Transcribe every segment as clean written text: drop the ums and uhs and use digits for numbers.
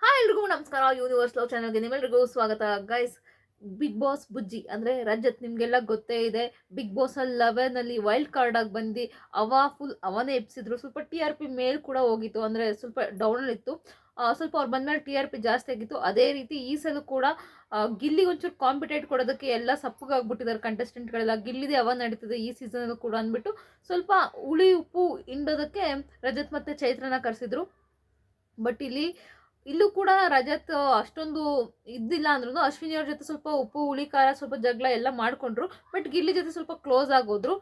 Hi ಎಲ್ರಿಗೂ ನಮಸ್ಕಾರ. Universe love ಚಾನಲ್ಗೆ ನಿಮ್ಮೆಲ್ರಿಗೂ ಸ್ವಾಗತ ಗೈಸ್. ಬಿಗ್ ಬಾಸ್ ಬುಜ್ಜಿ ಅಂದ್ರೆ ರಜತ್ ನಿಮ್ಗೆಲ್ಲ ಗೊತ್ತೇ ಇದೆ. ಬಿಗ್ ಬಾಸ್ ಅಲ್ಲಿ 11 ಅಲ್ಲಿ ವೈಲ್ಡ್ ಕಾರ್ಡ್ ಆಗಿ ಬಂದು ಫುಲ್ ಅವನೇ ಎಬ್ಸಿದ್ರು. ಸ್ವಲ್ಪ TRP ಮೇಲ್ ಕೂಡ ಹೋಗಿತ್ತು, ಅಂದ್ರೆ ಸ್ವಲ್ಪ ಡೌನ್ ಅಲ್ಲಿ ಇತ್ತು. ಸ್ವಲ್ಪ ಅವ್ರು ಬಂದ್ಮೇಲೆ TRP ಜಾಸ್ತಿ ಆಗಿತ್ತು. ಅದೇ ರೀತಿ ಈ ಸಲ ಕೂಡ ಗಿಲ್ಲಿಗೆ ಒಂಚೂರು ಕಾಂಪಿಟೇಟ್ ಕೊಡೋದಕ್ಕೆ ಎಲ್ಲ ಸಪ್ಪಗಾಗ್ಬಿಟ್ಟಿದ್ದಾರೆ ಕಂಟೆಸ್ಟೆಂಟ್ಗಳೆಲ್ಲ. ಗಿಲ್ಲಿದೆ ಅವ ನಡೀತಿದೆ ಈ ಸೀಸನ್ ಕೂಡ ಅಂದ್ಬಿಟ್ಟು ಸ್ವಲ್ಪ ಹುಳಿ ಉಪ್ಪು ಹಿಂಡೋದಕ್ಕೆ ರಜತ್ ಮತ್ತೆ ಚೈತ್ರನ ಕರೆಸಿದ್ರು. ಬಟ್ ಇಲ್ಲೂ ಕೂಡ ರಜತ್ ಅಷ್ಟೊಂದು ಇದ್ದಿಲ್ಲ ಅಂದ್ರೂ ಅಶ್ವಿನಿ ಅವ್ರ ಜೊತೆ ಸ್ವಲ್ಪ ಉಪ್ಪು ಹುಳಿ ಖಾರ ಸ್ವಲ್ಪ ಜಗಳ ಎಲ್ಲ ಮಾಡ್ಕೊಂಡ್ರು. ಬಟ್ ಗಿಲ್ಲಿ ಜೊತೆ ಸ್ವಲ್ಪ ಕ್ಲೋಸ್ ಆಗೋದ್ರು.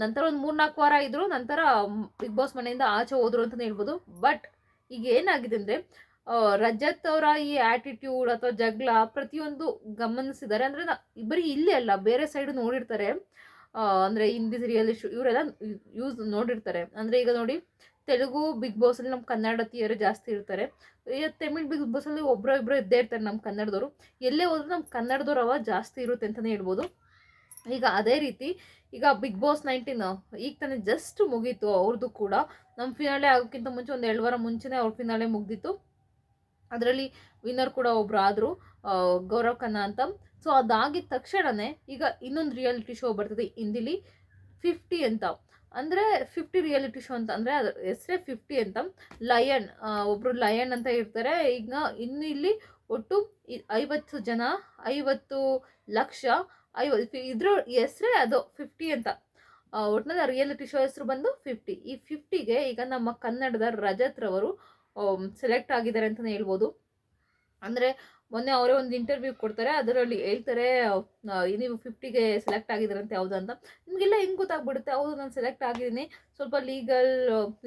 ನಂತರ ಒಂದು 3-4 ವಾರ ಇದ್ರು. ನಂತರ ಬಿಗ್ ಬಾಸ್ ಮನೆಯಿಂದ ಆಚೆ ಹೋದ್ರು ಅಂತಲೇ ಹೇಳ್ಬೋದು. ಬಟ್ ಈಗ ಏನಾಗಿದೆ ಅಂದರೆ, ರಜತ್ ಅವರ ಈ ಆಟಿಟ್ಯೂಡ್ ಅಥವಾ ಜಗಳ ಪ್ರತಿಯೊಂದು ಗಮನಿಸಿದ್ದಾರೆ. ಅಂದರೆ ಬರೀ ಇಲ್ಲಿ ಅಲ್ಲ, ಬೇರೆ ಸೈಡ್ ನೋಡಿರ್ತಾರೆ. ಅಂದರೆ ಹಿಂದಿ ರಿಯಾಲಿಟಿ ಇವರೆಲ್ಲ ನೋಡಿರ್ತಾರೆ. ಅಂದರೆ ಈಗ ನೋಡಿ, ತೆಲುಗು ಬಿಗ್ ಬಾಸಲ್ಲಿ ನಮ್ಮ ಕನ್ನಡತಿಯರು ಜಾಸ್ತಿ ಇರ್ತಾರೆ. ಈಗ ತಮಿಳ್ ಬಿಗ್ ಬಾಸಲ್ಲಿ ಒಬ್ಬರು ಇಬ್ಬರು ಇದ್ದೇ ಇರ್ತಾರೆ ನಮ್ಮ ಕನ್ನಡದವರು. ಎಲ್ಲೇ ಹೋದ್ರು ನಮ್ಮ ಕನ್ನಡದವ್ರು ಅವ ಜಾಸ್ತಿ ಇರುತ್ತೆ ಅಂತಲೇ ಹೇಳ್ಬೋದು. ಈಗ ಅದೇ ರೀತಿ ಈಗ ಬಿಗ್ ಬಾಸ್ 19 ಈಗ ತಾನೇ ಜಸ್ಟ್ ಮುಗೀತು ಅವ್ರದ್ದು ಕೂಡ. ನಮ್ಮ ಫಿನಾಲೆ ಆಗೋಕ್ಕಿಂತ ಮುಂಚೆ ಒಂದು 2 ವಾರ ಮುಂಚೆನೇ ಅವ್ರ ಫಿನಾಲೆ ಮುಗ್ದಿತ್ತು. ಅದರಲ್ಲಿ ವಿನ್ನರ್ ಕೂಡ ಒಬ್ರು ಆದರು, ಗೌರವ್ ಖನ್ನಾ ಅಂತ. ಸೊ ಅದಾಗಿದ ತಕ್ಷಣನೇ ಈಗ ಇನ್ನೊಂದು ರಿಯಾಲಿಟಿ ಶೋ ಬರ್ತದೆ ಹಿಂದಿಲಿ, 50 ಅಂತ. ಅಂದರೆ 50 ರಿಯಾಲಿಟಿ ಶೋ ಅಂತ, ಅಂದರೆ ಅದ್ರ ಹೆಸರೇ 50 ಅಂತ. ಲಯನ್, ಒಬ್ಬರು ಲಯನ್ ಅಂತ ಇರ್ತಾರೆ. ಈಗ ಇನ್ನು ಇಲ್ಲಿ ಒಟ್ಟು 50 ಜನ, 50 ಲಕ್ಷ, ಇದ್ರ ಹೆಸರೇ ಅದು 50 ಅಂತ. ಒಟ್ಟಿನಲ್ಲಿ ಆ ರಿಯಾಲಿಟಿ ಶೋ ಹೆಸರು ಬಂದು 50. ಈ 50ಗೆ ಈಗ ನಮ್ಮ ಕನ್ನಡದ ರಜತ್ ರವರು ಸೆಲೆಕ್ಟ್ ಆಗಿದ್ದಾರೆ ಅಂತಲೇ ಹೇಳ್ಬೋದು. ಅಂದರೆ ಮೊನ್ನೆ ಅವರೇ ಒಂದು ಇಂಟರ್ವ್ಯೂ ಕೊಡ್ತಾರೆ, ಅದರಲ್ಲಿ ಹೇಳ್ತಾರೆ ನೀವು 50ಗೆ ಸೆಲೆಕ್ಟ್ ಆಗಿದ್ದೀರಂತೆ ಹೌದಾ ಅಂತ. ನಿಮಗೆಲ್ಲ ಹೆಂಗೆ ಗೊತ್ತಾಗ್ಬಿಡುತ್ತೆ? ಹೌದು ನಾನು ಸೆಲೆಕ್ಟ್ ಆಗಿದ್ದೀನಿ, ಸ್ವಲ್ಪ ಲೀಗಲ್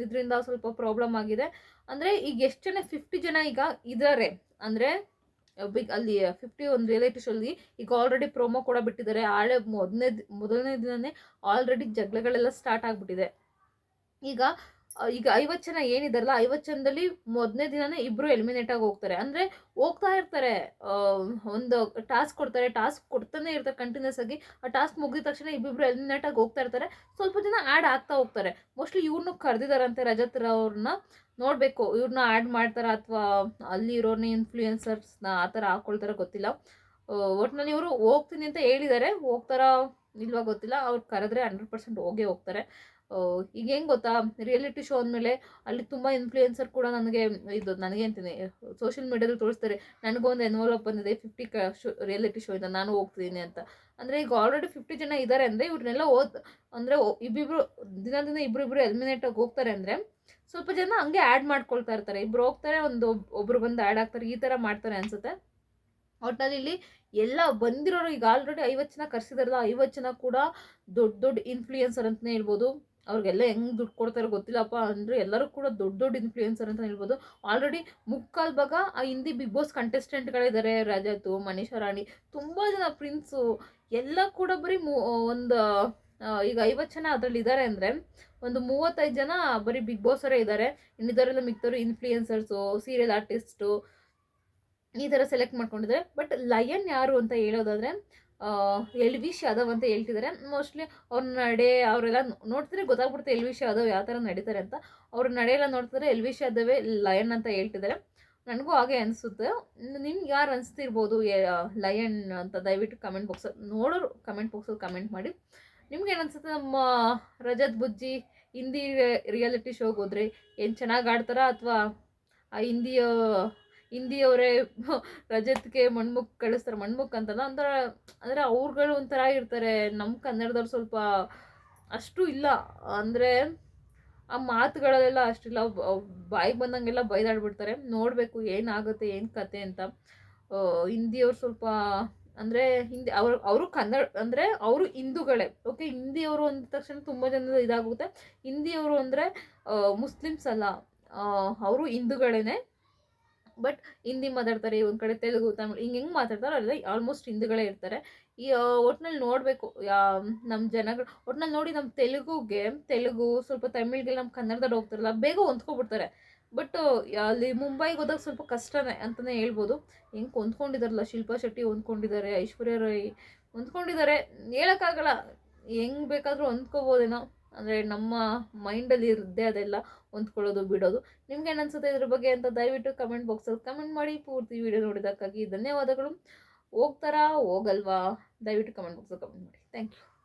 ಇದರಿಂದ ಸ್ವಲ್ಪ ಪ್ರಾಬ್ಲಮ್ ಆಗಿದೆ. ಅಂದರೆ ಈಗ ಎಷ್ಟು ಜನ 50 ಜನ ಈಗ ಇದ್ದಾರೆ ಅಂದರೆ ಅಲ್ಲಿ 50 ಒಂದು ರಿಯಾಲಿಟಿ ಶೋಲ್ಲಿ ಈಗ ಆಲ್ರೆಡಿ ಪ್ರೋಮೋ ಕೂಡ ಬಿಟ್ಟಿದ್ದಾರೆ. ಮೊದಲನೇ ದಿನನೇ ಆಲ್ರೆಡಿ ಜಗಳಗಳೆಲ್ಲ ಸ್ಟಾರ್ಟ್ ಆಗಿಬಿಟ್ಟಿದೆ. ಈಗ 50 ಜನ ಏನಿದಾರಲ್ಲ, 50 ಜನದಲ್ಲಿ ಮೊದಲನೇ ದಿನನೇ ಇಬ್ಬರು ಎಲಿಮಿನೇಟ್ ಆಗಿ ಹೋಗ್ತಾರೆ. ಅಂದರೆ ಹೋಗ್ತಾ ಇರ್ತಾರೆ, ಒಂದು ಟಾಸ್ಕ್ ಕೊಡ್ತಾರೆ, ಟಾಸ್ಕ್ ಕೊಡ್ತಾನೆ ಇರ್ತಾರೆ ಕಂಟಿನ್ಯೂಸ್ ಆಗಿ. ಆ ಟಾಸ್ಕ್ ಮುಗಿದ ತಕ್ಷಣ ಇಬ್ಬಿಬ್ರು ಎಲಿಮಿನೇಟ್ ಆಗಿ ಹೋಗ್ತಾ ಇರ್ತಾರೆ. ಸ್ವಲ್ಪ ಜನ ಆ್ಯಡ್ ಆಗ್ತಾ ಹೋಗ್ತಾರೆ. ಮೋಸ್ಟ್ಲಿ ಇವ್ರನ್ನೂ ಕರೆದಿದ್ದಾರಂತೆ ರಜತ್ ಅವ್ರನ್ನ. ನೋಡಬೇಕು ಇವ್ರನ್ನ ಆ್ಯಡ್ ಮಾಡ್ತಾರಾ ಅಥವಾ ಅಲ್ಲಿ ಇರೋರ್ನ ಇನ್ಫ್ಲೂಯೆನ್ಸರ್ಸ್ನ ಆ ಥರ ಹಾಕ್ಕೊಳ್ತಾರ ಗೊತ್ತಿಲ್ಲ. ಒಟ್ಟಿನಲ್ಲಿ ಇವರು ಹೋಗ್ತೀನಿ ಅಂತ ಹೇಳಿದ್ದಾರೆ. ಹೋಗ್ತಾರಾ ಇಲ್ವಾ ಗೊತ್ತಿಲ್ಲ. ಅವ್ರು ಕರೆದ್ರೆ 100% ಹೋಗೇ ಹೋಗ್ತಾರೆ. ಈಗ ಹೆಂಗೆ ಗೊತ್ತಾ, ರಿಯಾಲಿಟಿ ಶೋ ಅಂದಮೇಲೆ ಅಲ್ಲಿ ತುಂಬ ಇನ್ಫ್ಲೂಯೆನ್ಸರ್ ಕೂಡ ನನಗೆ ಅಂತೀನಿ ಸೋಷಿಯಲ್ ಮೀಡಿಯಾದಲ್ಲಿ ತೋರಿಸ್ತಾರೆ, ನನಗೊಂದು ಎನ್ವಲಪ್ ಬಂದಿದೆ 50 ರಿಯಾಲಿಟಿ ಶೋ ಇಂದ, ನಾನು ಹೋಗ್ತಿದ್ದೀನಿ ಅಂತ. ಅಂದರೆ ಈಗ ಆಲ್ರೆಡಿ 50 ಜನ ಇದ್ದಾರೆ ಅಂದರೆ ಇವ್ರನ್ನೆಲ್ಲ ಅಂದರೆ ಇಬ್ಬಿಬ್ರು ದಿನ ಇಬ್ಬರಿಬ್ರು ಎಲಿಮಿನೇಟ್ ಆಗಿ ಹೋಗ್ತಾರೆ. ಅಂದರೆ ಸ್ವಲ್ಪ ಜನ ಹಂಗೆ ಆ್ಯಡ್ ಮಾಡ್ಕೊಳ್ತಾ ಇರ್ತಾರೆ. ಇಬ್ರು ಹೋಗ್ತಾರೆ, ಒಬ್ರು ಬಂದು ಆ್ಯಡ್ ಆಗ್ತಾರೆ, ಈ ಥರ ಮಾಡ್ತಾರೆ ಅನ್ಸುತ್ತೆ. ಒಟ್ಟಲ್ಲಿ ಇಲ್ಲಿ ಎಲ್ಲ ಬಂದಿರೋರು ಈಗ ಆಲ್ರೆಡಿ 50 ಜನ ಕರ್ಸಿದಾರಲ್ಲ, 50 ಜನ ಕೂಡ ದೊಡ್ಡ ದೊಡ್ಡ ಇನ್ಫ್ಲೂಯೆನ್ಸರ್ ಅಂತಲೇ ಹೇಳ್ಬೋದು. ಅವ್ರಿಗೆಲ್ಲ ಹೆಂಗೆ ದುಡ್ಡು ಕೊಡ್ತಾರೋ ಗೊತ್ತಿಲ್ಲಪ್ಪ. ಅಂದರೆ ಎಲ್ಲರೂ ಕೂಡ ದೊಡ್ಡ ದೊಡ್ಡ ಇನ್ಫ್ಲೂಯೆನ್ಸರ್ ಅಂತ ಹೇಳ್ಬೋದು. ಆಲ್ರೆಡಿ ಮುಕ್ಕಾಲು ಭಾಗ ಆ ಹಿಂದಿ ಬಿಗ್ ಬಾಸ್ ಕಂಟೆಸ್ಟೆಂಟ್ಗಳಿದ್ದಾರೆ. ರಜತು, ಮನೀಷಾ ರಾಣಿ, ತುಂಬ ಜನ, ಪ್ರಿನ್ಸು ಎಲ್ಲ ಕೂಡ ಬರೀ ಒಂದು ಈಗ 50 ಜನ ಅದರಲ್ಲಿ ಇದ್ದಾರೆ ಅಂದರೆ ಒಂದು 35 ಜನ ಬರೀ ಬಿಗ್ ಬಾಸರೇ ಇದ್ದಾರೆ. ಇನ್ನಿದರೆಲ್ಲ ಮಿಕ್ತವರು ಇನ್ಫ್ಲೂಯೆನ್ಸರ್ಸು, ಸೀರಿಯಲ್ ಆರ್ಟಿಸ್ಟು ಈ ಥರ ಸೆಲೆಕ್ಟ್ ಮಾಡ್ಕೊಂಡಿದ್ದಾರೆ. ಬಟ್ ಲಯನ್ ಯಾರು ಅಂತ ಹೇಳೋದಾದರೆ ಎಲ್ವಿಶ್ ಯಾದವ್ ಅಂತ ಹೇಳ್ತಿದ್ದಾರೆ. ಮೋಸ್ಟ್ಲಿ ಅವ್ರ ನಡೆ ಅವರೆಲ್ಲ ನೋಡ್ತಿದ್ರೆ ಗೊತ್ತಾಗ್ಬಿಡುತ್ತೆ ಎಲ್ವಿಶ್ ಯಾದವ್ ಯಾವ ಥರ ನಡೀತಾರೆ ಅಂತ. ಅವ್ರ ನಡೆಯೆಲ್ಲ ನೋಡ್ತಿದ್ರೆ ಎಲ್ವಿಶ್ ಯಾದವೇ ಲಯನ್ ಅಂತ ಹೇಳ್ತಿದ್ದಾರೆ. ನನಗೂ ಹಾಗೆ ಅನಿಸುತ್ತೆ. ನಿಮ್ಗೆ ಯಾರು ಅನಿಸ್ತಿರ್ಬೋದು ಲಯನ್ ಅಂತ? ದಯವಿಟ್ಟು ಕಮೆಂಟ್ ಬಾಕ್ಸಲ್ಲಿ ಕಮೆಂಟ್ ಮಾಡಿ. ನಿಮ್ಗೆ ಏನು ಅನಿಸುತ್ತೆ? ನಮ್ಮ ರಜತ್ ಬುಜ್ಜಿ ಹಿಂದಿ ರಿಯಾಲಿಟಿ ಶೋಗೆ ಹೋದ್ರೆ ಏನು ಚೆನ್ನಾಗಿ ಆಡ್ತಾರಾ ಅಥವಾ ಆ ಹಿಂದಿಯವರೇ ರಜತ್ಗೆ ಮಣ್ಮುಕ್ ಕಳಿಸ್ತಾರೆ? ಮಣ್ಮುಕ್ ಅಂತಲ್ಲ, ಅಂದರೆ ಅವ್ರುಗಳು ಒಂಥರ ಇರ್ತಾರೆ. ನಮ್ಮ ಕನ್ನಡದವ್ರು ಸ್ವಲ್ಪ ಅಷ್ಟು ಇಲ್ಲ. ಅಂದರೆ ಆ ಮಾತುಗಳಲ್ಲೆಲ್ಲ ಅಷ್ಟಿಲ್ಲ, ಬಾಯಿಗೆ ಬಂದಂಗೆಲ್ಲ ಬೈದಾಡ್ಬಿಡ್ತಾರೆ. ನೋಡಬೇಕು ಏನಾಗುತ್ತೆ ಏನು ಕತೆ ಅಂತ. ಹಿಂದಿಯವ್ರು ಸ್ವಲ್ಪ ಅಂದರೆ ಅವರು ಕನ್ನಡ, ಅಂದರೆ ಅವರು ಹಿಂದೂಗಳೇ. ಓಕೆ, ಹಿಂದಿಯವರು ಅಂದ ತಕ್ಷಣ ತುಂಬ ಜನ ಇದಾಗುತ್ತೆ. ಹಿಂದಿಯವರು ಅಂದರೆ ಮುಸ್ಲಿಮ್ಸ್ ಅಲ್ಲ, ಅವರು ಹಿಂದೂಗಳೇ. ಬಟ್ ಹಿಂದಿ ಮಾತಾಡ್ತಾರೆ, ಒಂದು ಕಡೆ ತೆಲುಗು, ತಮಿಳು, ಹೆಂಗೆ ಮಾತಾಡ್ತಾರೋ ಅಲ್ಲ ಆಲ್ಮೋಸ್ಟ್ ಹಿಂದೂಗಳೇ ಇರ್ತಾರೆ. ಈ ಒಟ್ನಲ್ಲಿ ನೋಡಬೇಕು ನಮ್ಮ ಜನಗಳು. ಒಟ್ನಲ್ಲಿ ನೋಡಿ, ನಮ್ಮ ತೆಲುಗು ಸ್ವಲ್ಪ ತಮಿಳ್ಗೆಲ್ಲ ನಮ್ಮ ಕನ್ನಡದಲ್ಲಿ ಹೋಗ್ತಾರಲ್ಲ, ಬೇಗ ಹೊಂದ್ಕೊಬಿಡ್ತಾರೆ. ಬಟ್ ಅಲ್ಲಿ ಮುಂಬೈಗೆ ಹೋದಾಗ ಸ್ವಲ್ಪ ಕಷ್ಟನೇ ಅಂತಲೇ ಹೇಳ್ಬೋದು. ಹೆಂಗೆ ಹೊಂದ್ಕೊಂಡಿದ್ದಾರಲ್ಲ, ಶಿಲ್ಪಾ ಶೆಟ್ಟಿ ಹೊಂದ್ಕೊಂಡಿದ್ದಾರೆ, ಐಶ್ವರ್ಯ ರೈ ಹೊಂದ್ಕೊಂಡಿದ್ದಾರೆ, ಹೇಳೋಕ್ಕಾಗಲ್ಲ. ಹೆಂಗೆ ಬೇಕಾದರೂ ಹೊಂದ್ಕೋಬೋದೇನೋ. ಅಂದರೆ ನಮ್ಮ ಮೈಂಡಲ್ಲಿ ಇರುತ್ತೆ ಅದೆಲ್ಲ ಹೊಂದ್ಕೊಳ್ಳೋದು ಬಿಡೋದು. ನಿಮ್ಗೇನು ಅನ್ಸುತ್ತೆ ಇದ್ರ ಬಗ್ಗೆ ಅಂತ ದಯವಿಟ್ಟು ಕಮೆಂಟ್ ಬಾಕ್ಸಲ್ಲಿ ಕಮೆಂಟ್ ಮಾಡಿ. ಪೂರ್ತಿ ವಿಡಿಯೋ ನೋಡಿದ್ದಕ್ಕಾಗಿ ಧನ್ಯವಾದಗಳು. ಹೋಗ್ತಾರಾ ಹೋಗಲ್ವಾ? ದಯವಿಟ್ಟು ಕಮೆಂಟ್ ಬಾಕ್ಸಲ್ಲಿ ಕಮೆಂಟ್ ಮಾಡಿ. Thank you.